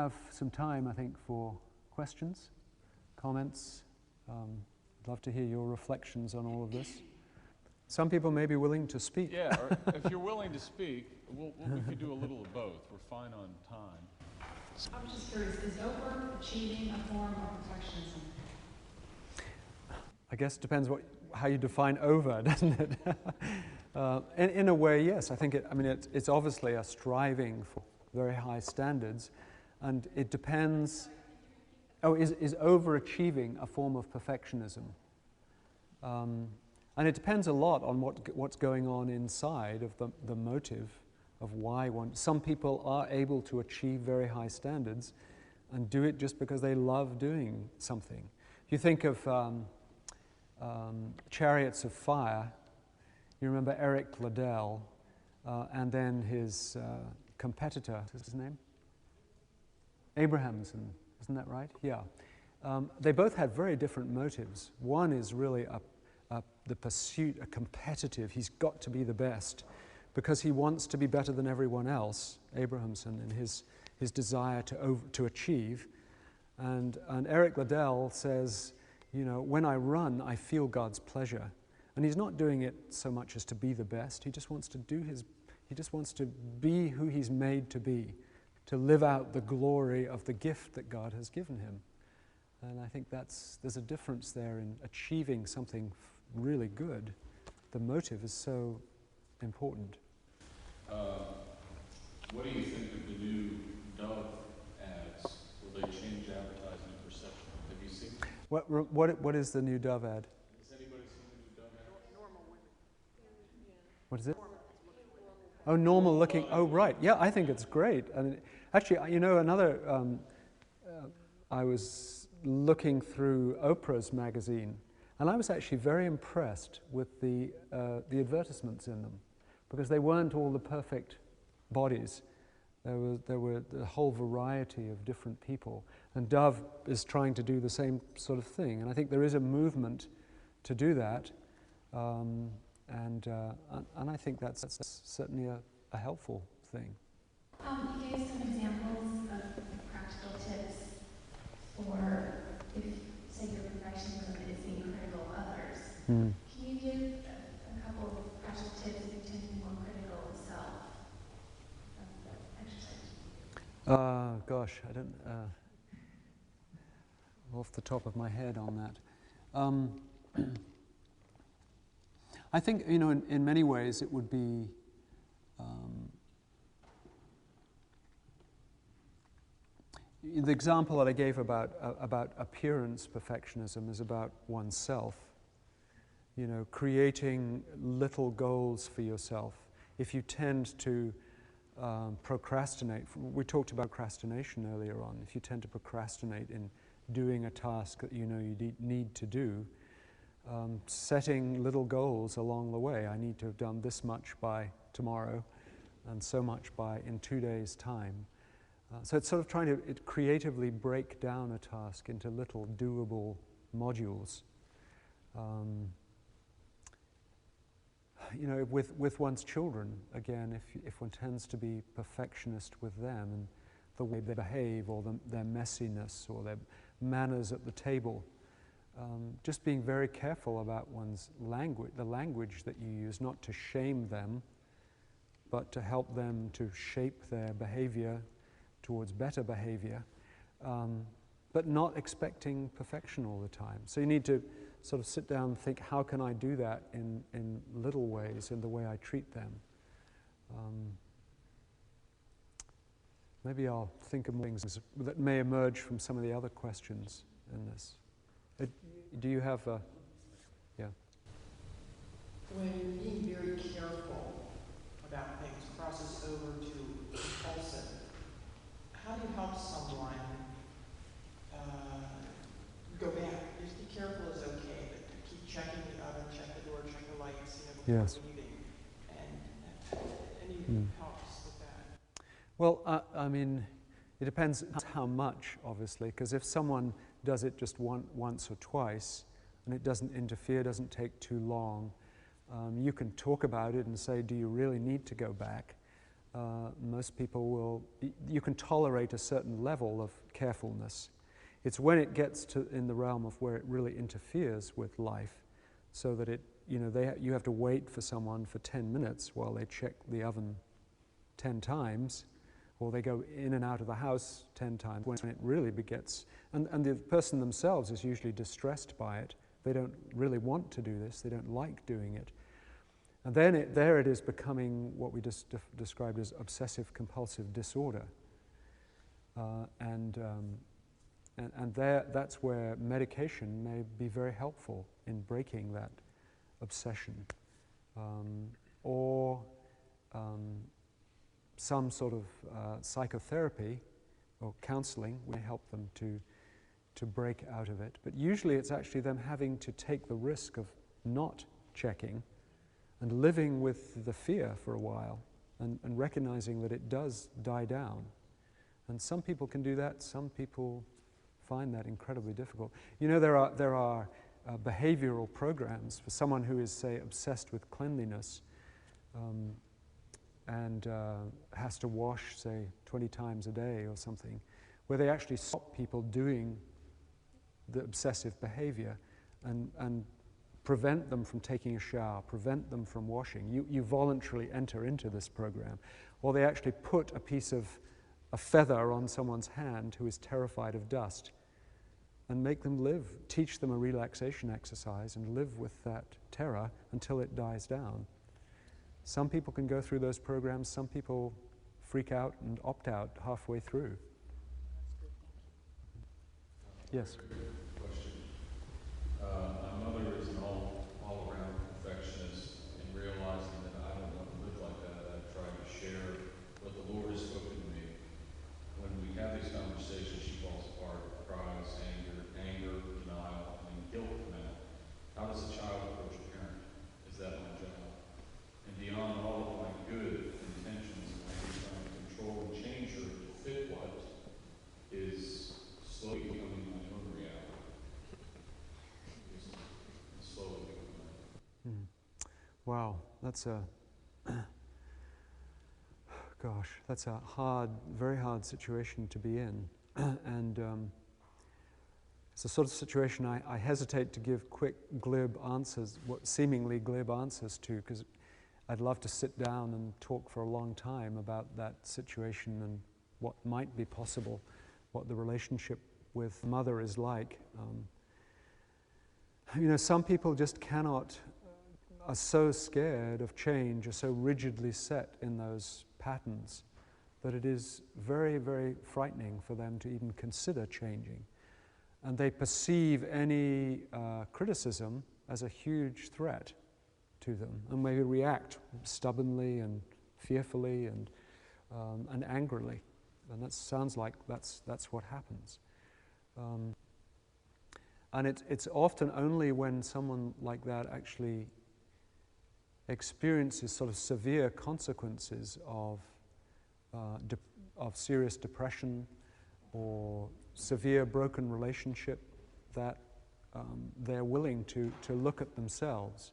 have some time, I think, for questions, comments. I'd love to hear your reflections on all of this. Some people may be willing to speak. Yeah, or if you're willing to speak, we could do a little of both. We're fine on time. I'm just curious, is overachieving a form of perfectionism? I guess it depends how you define over, doesn't it? In a way, yes. I think it's obviously a striving for very high standards, and it depends. Oh, is overachieving a form of perfectionism? And it depends a lot on what's going on inside of the motive of why one. Some people are able to achieve very high standards and do it just because they love doing something. If you think of Chariots of Fire, you remember Eric Liddell and then his competitor, what's his name? Abrahamson, isn't that right? Yeah. They both had very different motives. One is really the pursuit, a competitive, he's got to be the best because he wants to be better than everyone else, Abrahamson, in his desire to achieve. And Eric Liddell says, you know, when I run, I feel God's pleasure. And he's not doing it so much as to be the best, he just wants to be who he's made to be, to live out the glory of the gift that God has given him. And I think there's a difference there in achieving something really good. The motive is so important. What do you think of the new Dove ads? Will they change advertising perception? Have you seen them? What is the new Dove ad? Has anybody seen the new Dove ad? Normal women. What is it? Oh, normal looking. Oh, right. Yeah, I think it's great. And actually, you know, I was looking through Oprah's magazine, and I was actually very impressed with the advertisements in them, because they weren't all the perfect bodies. There were a whole variety of different people, and Dove is trying to do the same sort of thing. And I think there is a movement to do that, and I think that's certainly a helpful thing. You gave some examples of practical tips for if, say, your perfectionism is being critical of others. Can you give a couple of practical tips if you tend to be more critical of self? Exercise. Gosh, I don't, off the top of my head on that. I think, you know, in many ways it would be the example that I gave about appearance perfectionism is about oneself. You know, creating little goals for yourself. If you tend to procrastinate, we talked about procrastination earlier on. If you tend to procrastinate in doing a task that you know you need to do, setting little goals along the way. I need to have done this much by tomorrow and so much in 2 days' time. So it's sort of trying to creatively break down a task into little doable modules. You know, with one's children, again, if one tends to be perfectionist with them and the way they behave or their messiness or their manners at the table, just being very careful about one's language, the language that you use, not to shame them, but to help them to shape their behavior towards better behavior, but not expecting perfection all the time. So you need to sort of sit down and think, how can I do that in little ways, in the way I treat them? Maybe I'll think of more things that may emerge from some of the other questions in this. Do you have a, yeah? When you're being very careful about things, crosses over to impulsive, how do you help someone go back? Just be careful is okay, but keep checking the oven, check the door, check the lights, you know, before leaving. And any helps with that? Well, I mean, it depends how much, obviously, because if someone does it just once or twice, and it doesn't interfere, doesn't take too long, you can talk about it and say, do you really need to go back? most people will, you can tolerate a certain level of carefulness. It's when it gets to in the realm of where it really interferes with life, so that it, you have to wait for someone for 10 minutes while they check the oven 10 times, or they go in and out of the house 10 times, when it really begets, and the person themselves is usually distressed by it. They don't really want to do this, they don't like doing it. And then there it is becoming what we just described as obsessive compulsive disorder. And that's where medication may be very helpful in breaking that obsession. Or some sort of psychotherapy or counseling may help them to break out of it. But usually it's actually them having to take the risk of not checking and living with the fear for a while and recognizing that it does die down. And some people can do that, some people find that incredibly difficult. There are behavioral programs for someone who is, say, obsessed with cleanliness and has to wash, say, 20 times a day or something, where they actually stop people doing the obsessive behavior and prevent them from taking a shower, prevent them from washing. You voluntarily enter into this program. Or they actually put a feather on someone's hand who is terrified of dust and make them live, teach them a relaxation exercise and live with that terror until it dies down. Some people can go through those programs, some people freak out and opt out halfway through. Yes? Question. My mother is an all-around perfectionist, and realizing that I don't want to live like that, I've tried to share what the Lord has spoken to me. When we have these conversations, she falls apart, cries, anger, denial, and guilt come out. How does a child approach a parent? Is that my job? And beyond all of my good intentions, I am trying to control and change her to fit what is slowly becoming my own reality. It's slowly becoming. Wow, that's a very hard situation to be in. And it's a sort of situation I hesitate to give quick, glib answers, seemingly glib answers to, because I'd love to sit down and talk for a long time about that situation and what might be possible, what the relationship with mother is like. Some people just are so scared of change, are so rigidly set in those patterns that it is very, very frightening for them to even consider changing. And they perceive any criticism as a huge threat to them, and maybe react stubbornly and fearfully and angrily. And that sounds like that's what happens. And it's often only when someone like that actually experiences sort of severe consequences of serious depression or severe broken relationship that they're willing to look at themselves.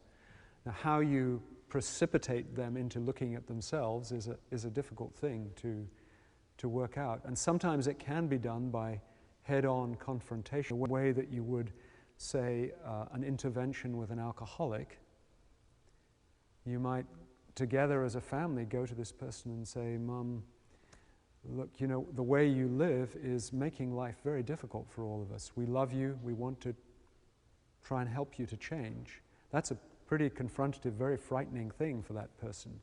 Now, how you precipitate them into looking at themselves is a difficult thing to work out. And sometimes it can be done by head-on confrontation, a way that you would, say, an intervention with an alcoholic. You might, together as a family, go to this person and say, "Mum, look, the way you live is making life very difficult for all of us. We love you. We want to try and help you to change." That's a pretty confrontative, very frightening thing for that person.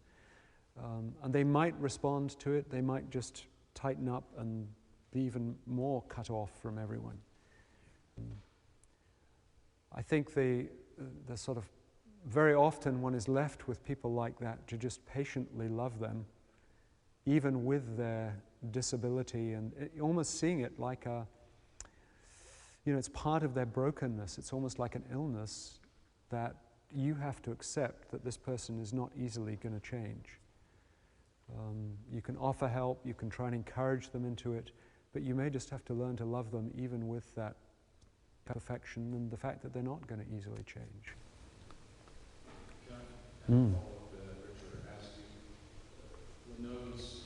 And they might respond to it. They might just tighten up and be even more cut off from everyone. I think the sort of very often one is left with people like that to just patiently love them, even with their disability, and almost seeing it like it's part of their brokenness. It's almost like an illness that you have to accept that this person is not easily going to change. You can offer help, you can try and encourage them into it, but you may just have to learn to love them even with that perfection and the fact that they're not going to easily change. Can I follow up, Richard, ask you, when knows,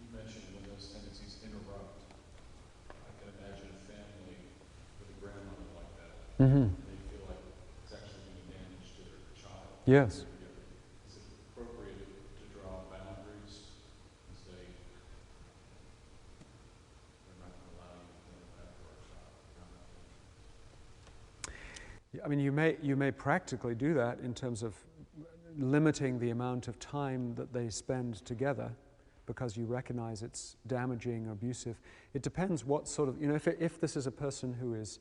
you mentioned when those tendencies interrupt. I can imagine a family with a grandmother like that, Mm-hmm. and they feel like it's actually doing damage to their child. Yes. Is it appropriate to draw boundaries and say, we're not going to allow you to do that for our child? I mean, you may practically do that in terms of limiting the amount of time that they spend together because you recognize it's damaging or abusive. It depends what sort of, if this is a person who is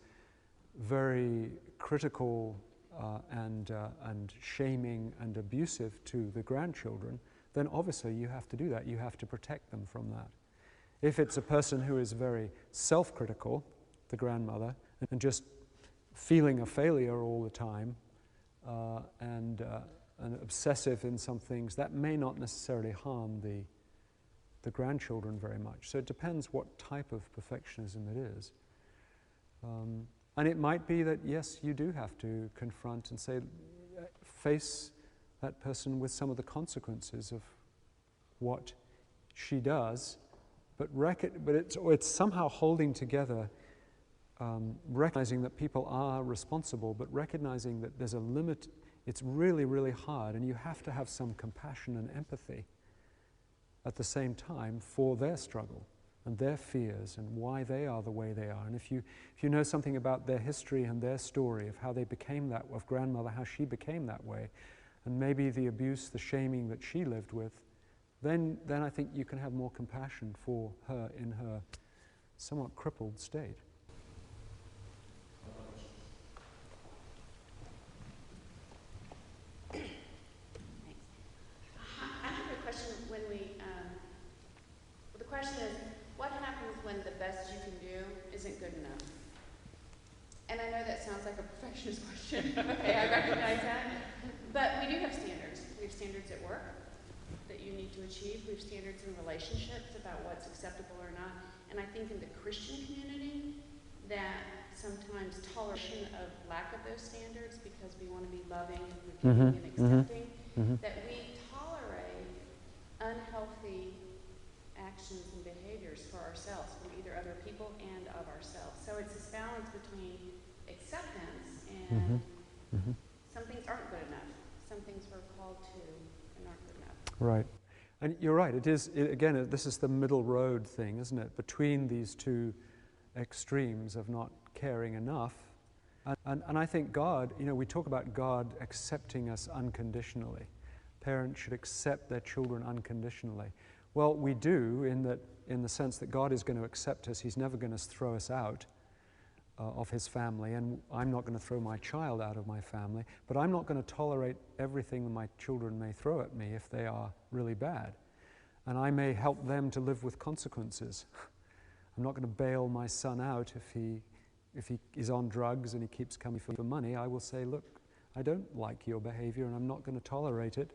very critical and shaming and abusive to the grandchildren, then obviously you have to do that. You have to protect them from that. If it's a person who is very self-critical, the grandmother, and just feeling a failure all the time and obsessive in some things, that may not necessarily harm the grandchildren very much. So it depends what type of perfectionism it is. And it might be that, yes, you do have to confront and say, face that person with some of the consequences of what she does, but it's somehow holding together, recognizing that people are responsible, but recognizing that there's a limit. It's really, really hard, and you have to have some compassion and empathy at the same time for their struggle and their fears and why they are the way they are. And if you know something about their history and their story of how they became that, of grandmother, how she became that way, and maybe the abuse, the shaming that she lived with, then I think you can have more compassion for her in her somewhat crippled state. I have a question when the question is, what happens when the best you can do isn't good enough? And I know that sounds like a perfectionist question. Okay, I recognize that. But we do have standards. We have standards at work that you need to achieve. We have standards in relationships about what's acceptable or not. And I think in the Christian community, that sometimes toleration of lack of those standards, because we want to be loving and forgiving and accepting, that we tolerate unhealthy actions and behaviors for ourselves, from either other people and of ourselves. So it's this balance between acceptance and some things aren't good enough. Some things we're called to and aren't good enough. Right. And you're right, again, this is the middle road thing, isn't it? Between these two extremes of not caring enough. And I think God, we talk about God accepting us unconditionally. Parents should accept their children unconditionally. Well, we do in the sense that God is going to accept us. He's never going to throw us out of his family, and I'm not going to throw my child out of my family, but I'm not going to tolerate everything that my children may throw at me if they are really bad. And I may help them to live with consequences. I'm not going to bail my son out if he is on drugs and he keeps coming for money. I will say, look, I don't like your behavior and I'm not going to tolerate it,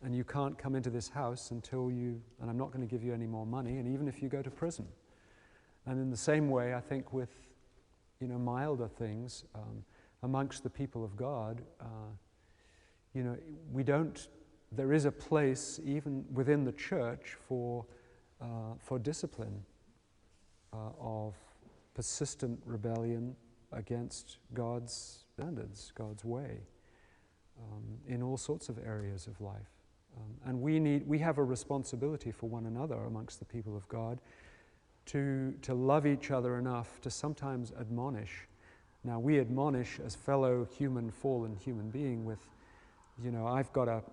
and you can't come into this house and I'm not going to give you any more money, and even if you go to prison. And in the same way, I think with milder things amongst the people of God, there is a place even within the church for discipline of persistent rebellion against God's standards, God's way, in all sorts of areas of life. And we have a responsibility for one another amongst the people of God to love each other enough to sometimes admonish. Now, we admonish as fellow fallen human being with, I've got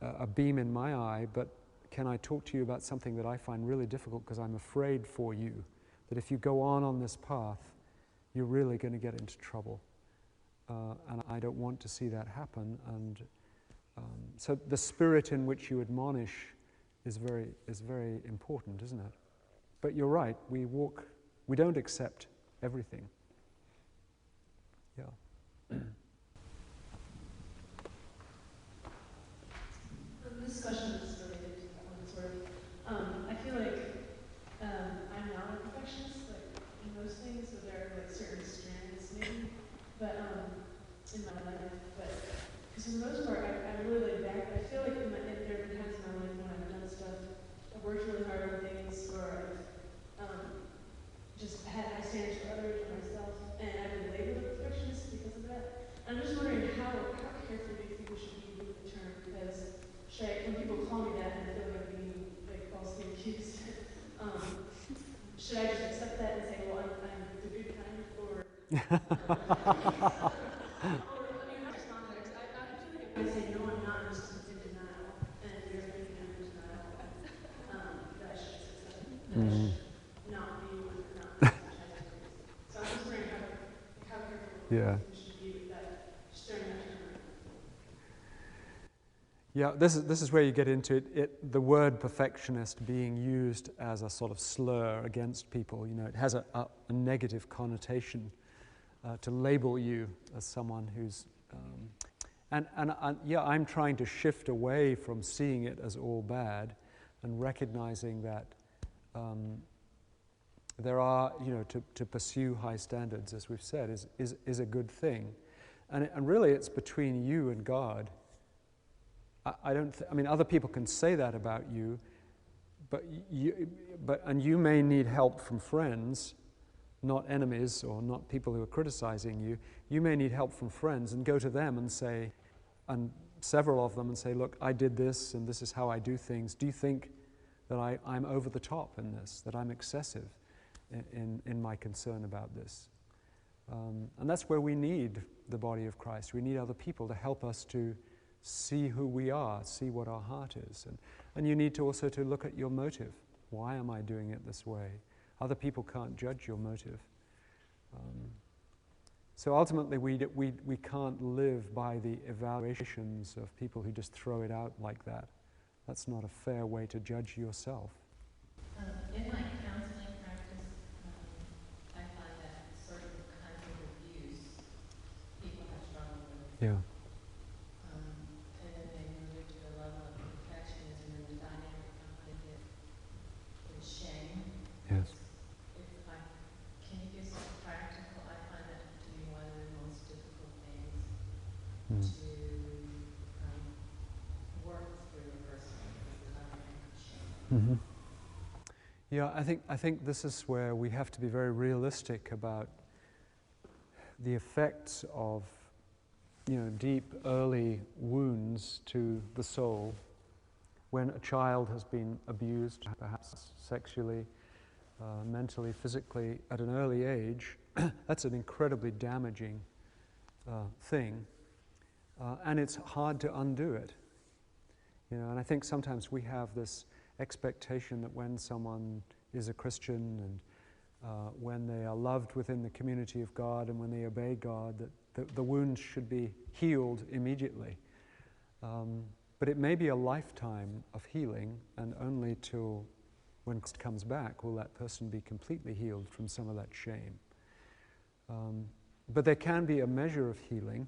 a beam in my eye, but can I talk to you about something that I find really difficult because I'm afraid for you, that if you go on this path, you're really going to get into trouble. And I don't want to see that happen. And so the spirit in which you admonish is very important, isn't it? But you're right, we don't accept everything. Yeah. This question is related to that one, sort of. I feel like I'm not a perfectionist, in most things, but there are certain strands, maybe. But in my life, because for the most part, I'm really laid back. I feel like there have been times in my life when worked really hard on things, or I've just had high standards for others or myself, and I've been labeled a perfectionist because of that. I'm just wondering how careful do you think we should be with the term? Because when people call me that and I feel like I'm being like falsely accused, should I just accept that and say, well, I'm the good kind, or or I mean, how to respond to that? 'Cause I feel like if I say no, I'm not, I'm just in denial, and you're thinking I'm in denial, that I should accept it, that I should not be one, not be so I'm just wondering how careful Yeah. we should be with that, just during that term. Yeah, this is where you get into it. The word perfectionist being used as a sort of slur against people. You know, it has a negative connotation to label you as someone who's. Yeah, I'm trying to shift away from seeing it as all bad, and recognizing that there are, you know, to pursue high standards, as we've said, is a good thing, and really it's between you and God. I mean, other people can say that about you, but you may need help from friends, not enemies or not people who are criticizing you. You may need help from friends, and go to them and say, and several of them, and say, look, I did this, and this is how I do things. Do you think that I'm over the top in this, that I'm excessive in my concern about this? And that's where we need the body of Christ. We need other people to help us to see who we are, see what our heart is. And you need to also to look at your motive. Why am I doing it this way? Other people can't judge your motive. So ultimately we can't live by the evaluations of people who just throw it out like that. That's not a fair way to judge yourself. In my counseling practice, I find that certain kinds of abuse people have struggled with. Yeah. Yes. Can you give some practical? I find that to be one of the most difficult things to work through a person with shame. Yeah, I think this is where we have to be very realistic about the effects of, you know, deep early wounds to the soul when a child has been abused, perhaps sexually, mentally, physically, at an early age. That's an incredibly damaging thing, and it's hard to undo it. You know, and I think sometimes we have this expectation that when someone is a Christian and when they are loved within the community of God and when they obey God, that the wounds should be healed immediately. But it may be a lifetime of healing, and only till when Christ comes back will that person be completely healed from some of that shame. But there can be a measure of healing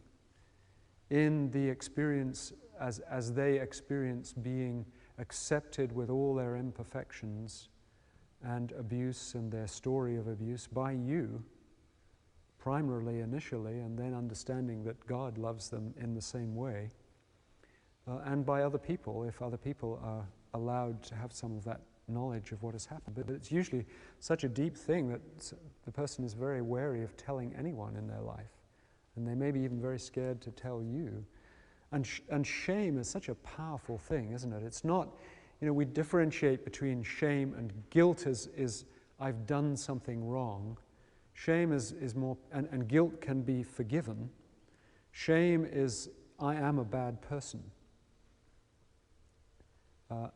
in the experience as they experience being accepted with all their imperfections and abuse and their story of abuse by you, primarily initially, and then understanding that God loves them in the same way, and by other people, if other people are allowed to have some of that knowledge of what has happened. But it's usually such a deep thing that the person is very wary of telling anyone in their life, and they may be even very scared to tell you. And shame is such a powerful thing, isn't it? It's not, you know, we differentiate between shame and guilt is I've done something wrong. Shame is more, and guilt can be forgiven. Shame is I am a bad person.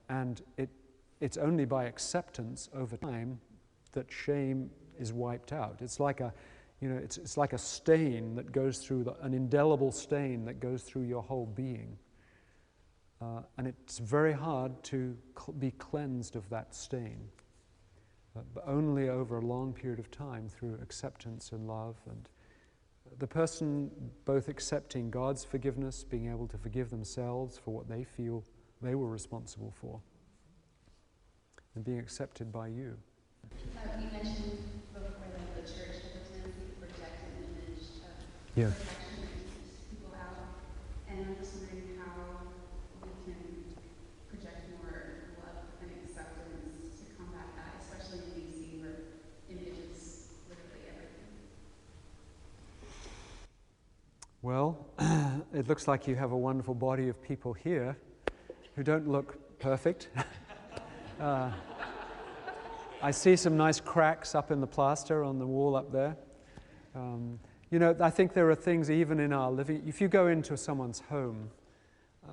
And it's only by acceptance over time that shame is wiped out. It's like a, you know, it's like a stain that goes through, an indelible stain that goes through your whole being. And it's very hard to be cleansed of that stain, but only over a long period of time through acceptance and love, and the person both accepting God's forgiveness, being able to forgive themselves for what they feel they were responsible for, and being accepted by you. You mentioned before that the church has a tendency to project an image of Yeah. perfection that keeps people out, and I'm just wondering how we can project more love and acceptance Well, it looks like you have a wonderful body of people here who don't look perfect. I see some nice cracks up in the plaster on the wall up there. You know, I think there are things even in our living. If you go into someone's home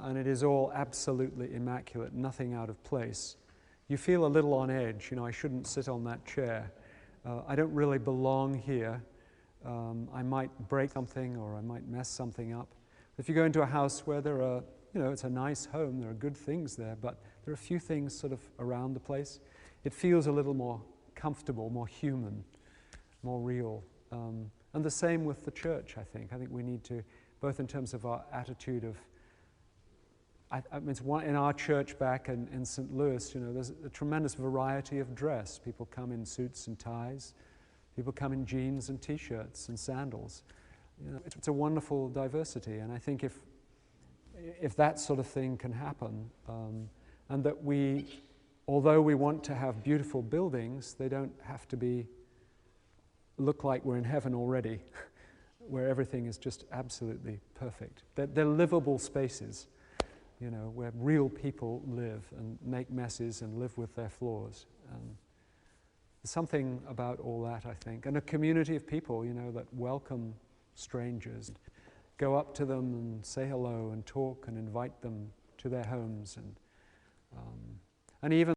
and it is all absolutely immaculate, nothing out of place, you feel a little on edge. You know, I shouldn't sit on that chair. I don't really belong here. I might break something or I might mess something up. If you go into a house where there are, you know, it's a nice home, there are good things there, but there are a few things sort of around the place. It feels a little more comfortable, more human, more real. And the same with the church, I think. I think we need to, both in terms of our attitude of, I mean, in our church back in St. Louis, you know, there's a tremendous variety of dress. People come in suits and ties. People come in jeans and T-shirts and sandals. You know, it's a wonderful diversity, and I think if that sort of thing can happen, and that we, although we want to have beautiful buildings, they don't have to look like we're in heaven already, where everything is just absolutely perfect. They're livable spaces, you know, where real people live and make messes and live with their flaws. There's something about all that, I think, and a community of people, you know, that welcome strangers, go up to them and say hello and talk and invite them to their homes, and even